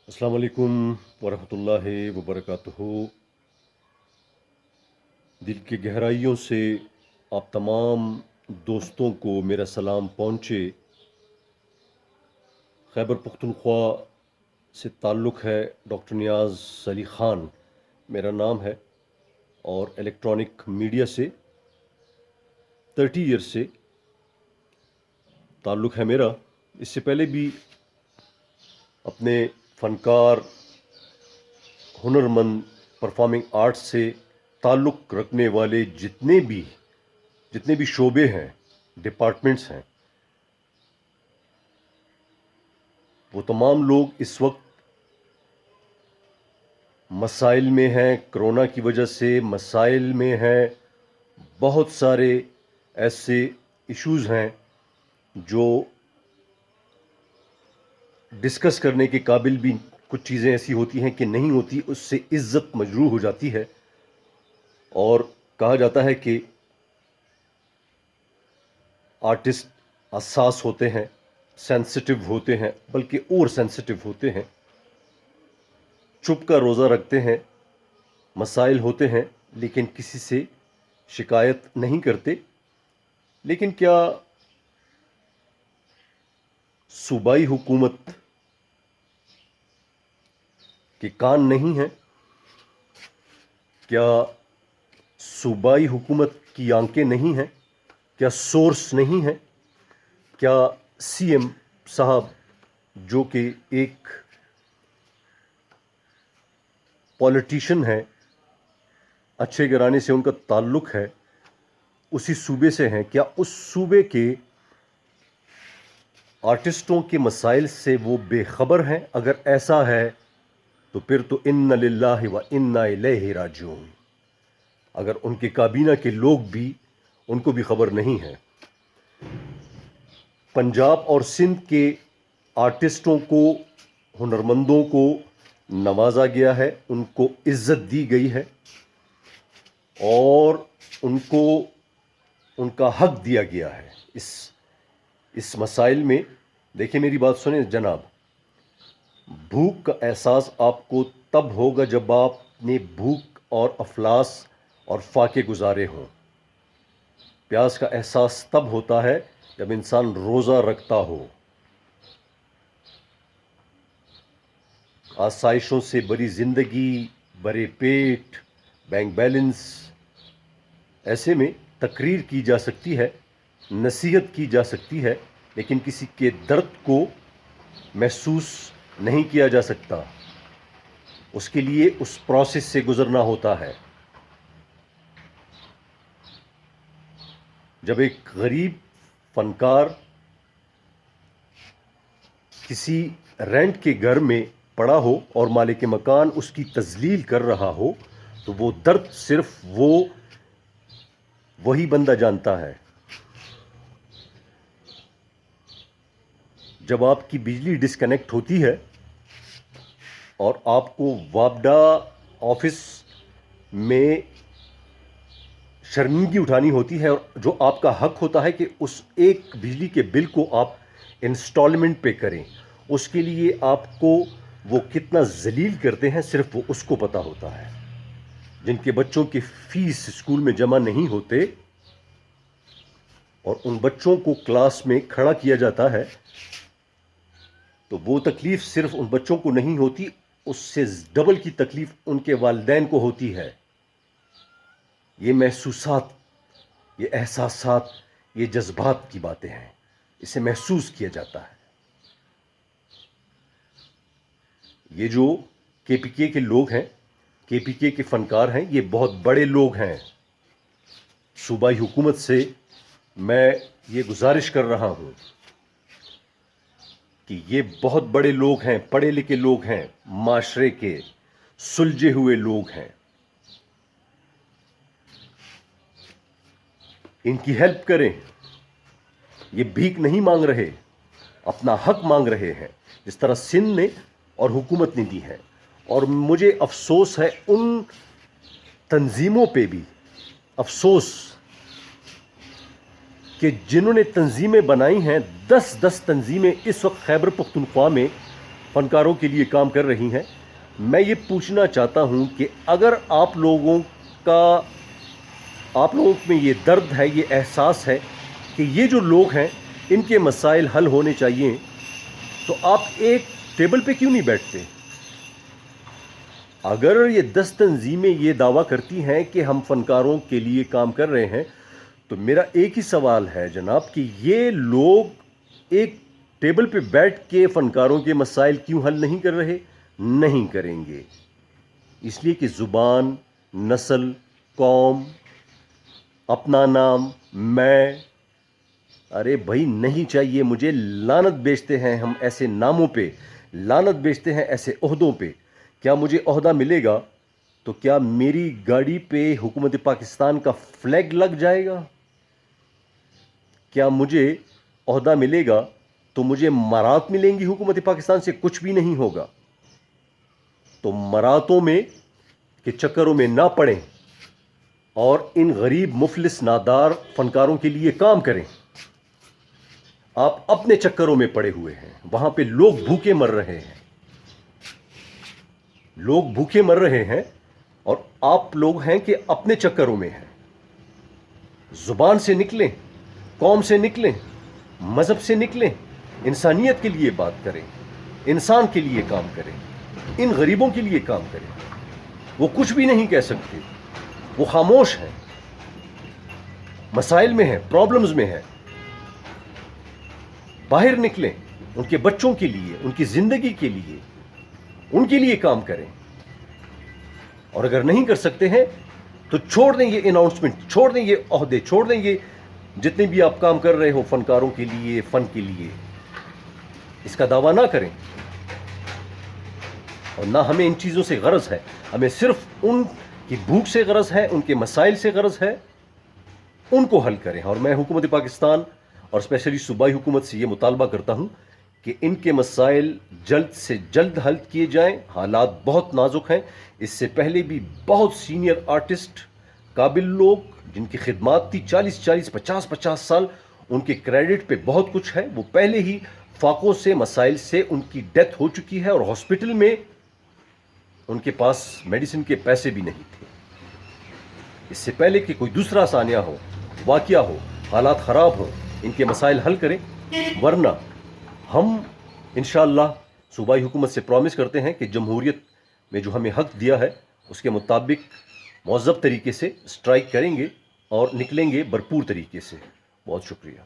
السلام علیکم ورحمۃ اللہ وبرکاتہ۔ دل کی گہرائیوں سے آپ تمام دوستوں کو میرا سلام پہنچے۔ خیبر پختونخوا سے تعلق ہے، ڈاکٹر نیاز علی خان میرا نام ہے، اور الیکٹرانک میڈیا سے 30 ایئر سے تعلق ہے میرا۔ اس سے پہلے بھی اپنے فنکار، ہنرمند، پرفارمنگ آرٹس سے تعلق رکھنے والے جتنے بھی شعبے ہیں، ڈپارٹمنٹس ہیں، وہ تمام لوگ اس وقت مسائل میں ہیں، کرونا کی وجہ سے مسائل میں ہیں۔ بہت سارے ایسے ایشوز ہیں جو ڈسکس کرنے کے قابل بھی، کچھ چیزیں ایسی ہوتی ہیں کہ نہیں ہوتی، اس سے عزت مجروح ہو جاتی ہے، اور کہا جاتا ہے کہ آرٹسٹ حساس ہوتے ہیں، سینسٹیو ہوتے ہیں، بلکہ اور سینسٹیو ہوتے ہیں، چپ کا روزہ رکھتے ہیں، مسائل ہوتے ہیں لیکن کسی سے شکایت نہیں کرتے۔ لیکن کیا صوبائی حکومت کے کان نہیں ہیں؟ کیا صوبائی حکومت کی آنکھیں نہیں ہیں؟ کیا سورس نہیں ہے؟ کیا سی ایم صاحب، جو کہ ایک پولیٹیشین ہے، اچھے گھرانے سے ان کا تعلق ہے، اسی صوبے سے ہیں، کیا اس صوبے کے آرٹسٹوں کے مسائل سے وہ بے خبر ہیں؟ اگر ایسا ہے تو پھر تو ان للہ و انا الیہ راجعون۔ اگر ان کی کابینہ کے لوگ بھی، ان کو بھی خبر نہیں ہے۔ پنجاب اور سندھ کے آرٹسٹوں کو، ہنرمندوں کو نوازا گیا ہے، ان کو عزت دی گئی ہے، اور ان کو ان کا حق دیا گیا ہے۔ اس مسائل میں دیکھیں، میری بات سنیں جناب، بھوک کا احساس آپ کو تب ہوگا جب آپ نے بھوک اور افلاس اور فاقے گزارے ہوں۔ پیاس کا احساس تب ہوتا ہے جب انسان روزہ رکھتا ہو۔ آسائشوں سے بری زندگی، بڑے پیٹ، بینک بیلنس، ایسے میں تقریر کی جا سکتی ہے، نصیحت کی جا سکتی ہے، لیکن کسی کے درد کو محسوس نہیں کیا جا سکتا۔ اس کے لیے اس پروسیس سے گزرنا ہوتا ہے۔ جب ایک غریب فنکار کسی رینٹ کے گھر میں پڑا ہو اور مالک مکان اس کی تذلیل کر رہا ہو، تو وہ درد صرف وہی بندہ جانتا ہے۔ جب آپ کی بجلی ڈسکنیکٹ ہوتی ہے اور آپ کو وابڈا آفس میں شرمندگی اٹھانی ہوتی ہے، اور جو آپ کا حق ہوتا ہے کہ اس ایک بجلی کے بل کو آپ انسٹالمنٹ پے کریں، اس کے لیے آپ کو وہ کتنا ذلیل کرتے ہیں صرف وہ اس کو پتہ ہوتا ہے۔ جن کے بچوں کی فیس اسکول میں جمع نہیں ہوتے اور ان بچوں کو کلاس میں کھڑا کیا جاتا ہے، تو وہ تکلیف صرف ان بچوں کو نہیں ہوتی، اس سے ڈبل کی تکلیف ان کے والدین کو ہوتی ہے۔ یہ محسوسات، یہ احساسات، یہ جذبات کی باتیں ہیں، اسے محسوس کیا جاتا ہے۔ یہ جو کے پی کے لوگ ہیں، کے پی کے فنکار ہیں، یہ بہت بڑے لوگ ہیں۔ صوبائی حکومت سے میں یہ گزارش کر رہا ہوں کہ یہ بہت بڑے لوگ ہیں، پڑھے لکھے لوگ ہیں، معاشرے کے سلجھے ہوئے لوگ ہیں، ان کی ہیلپ کریں۔ یہ بھیک نہیں مانگ رہے، اپنا حق مانگ رہے ہیں، جس طرح سندھ نے اور حکومت نے دی ہے۔ اور مجھے افسوس ہے ان تنظیموں پہ بھی، افسوس کہ جنہوں نے تنظیمیں بنائی ہیں، 10 تنظیمیں اس وقت خیبر پختونخوا میں فنکاروں کے لیے کام کر رہی ہیں. میں یہ پوچھنا چاہتا ہوں کہ اگر آپ لوگوں میں یہ درد ہے, یہ احساس ہے کہ یہ جو لوگ ہیں ان کے مسائل حل ہونے چاہیے, تو آپ ایک ٹیبل پہ کیوں نہیں بیٹھتے؟ اگر یہ 10 تنظیمیں یہ دعویٰ کرتی ہیں کہ ہم فنکاروں کے لیے کام کر رہے ہیں, تو میرا ایک ہی سوال ہے جناب کہ یہ لوگ ایک ٹیبل پہ بیٹھ کے فنکاروں کے مسائل کیوں حل نہیں کر رہے؟ نہیں کریں گے, اس لیے کہ زبان, نسل, قوم, اپنا نام, میں, ارے بھائی نہیں چاہیے مجھے. لعنت بیچتے ہیں ہم ایسے ناموں پہ, لعنت بیچتے ہیں ایسے عہدوں پہ. کیا مجھے عہدہ ملے گا تو کیا میری گاڑی پہ حکومت پاکستان کا فلیگ لگ جائے گا؟ کیا مجھے عہدہ ملے گا تو مجھے مرات ملیں گی حکومت پاکستان سے؟ کچھ بھی نہیں ہوگا. تو مراتوں میں کے چکروں میں نہ پڑیں اور ان غریب مفلس نادار فنکاروں کے لیے کام کریں. آپ اپنے چکروں میں پڑے ہوئے ہیں, وہاں پہ لوگ بھوکے مر رہے ہیں, لوگ بھوکے مر رہے ہیں, اور آپ لوگ ہیں کہ اپنے چکروں میں ہیں. زبان سے نکلیں, قوم سے نکلیں, مذہب سے نکلیں, انسانیت کے لیے بات کریں, انسان کے لیے کام کریں, ان غریبوں کے لیے کام کریں. وہ کچھ بھی نہیں کہہ سکتے, وہ خاموش ہیں, مسائل میں ہیں, پرابلمز میں ہیں. باہر نکلیں, ان کے بچوں کے لیے, ان کی زندگی کے لیے, ان کے لیے کام کریں. اور اگر نہیں کر سکتے ہیں تو چھوڑ دیں یہ اناؤنسمنٹ, چھوڑ دیں یہ عہدے, چھوڑ دیں یہ جتنے بھی آپ کام کر رہے ہو فنکاروں کے لیے, فن کے لیے. اس کا دعویٰ نہ کریں, اور نہ ہمیں ان چیزوں سے غرض ہے. ہمیں صرف ان کی بھوک سے غرض ہے, ان کے مسائل سے غرض ہے, ان کو حل کریں. اور میں حکومت پاکستان اور اسپیشلی صوبائی حکومت سے یہ مطالبہ کرتا ہوں کہ ان کے مسائل جلد سے جلد حل کیے جائیں. حالات بہت نازک ہیں. اس سے پہلے بھی بہت سینئر آرٹسٹ, قابل لوگ جن کی خدمات تھی 40 50 سال, ان کے کریڈٹ پہ بہت کچھ ہے, وہ پہلے ہی فاقوں سے, مسائل سے ان کی ڈیتھ ہو چکی ہے, اور ہاسپٹل میں ان کے پاس میڈیسن کے پیسے بھی نہیں تھے. اس سے پہلے کہ کوئی دوسرا سانیہ ہو, واقعہ ہو, حالات خراب ہوں, ان کے مسائل حل کریں. ورنہ ہم انشاءاللہ صوبائی حکومت سے پرومس کرتے ہیں کہ جمہوریت میں جو ہمیں حق دیا ہے اس کے مطابق مہذب طریقے سے اسٹرائک کریں گے اور نکلیں گے بھرپور طریقے سے. بہت شکریہ.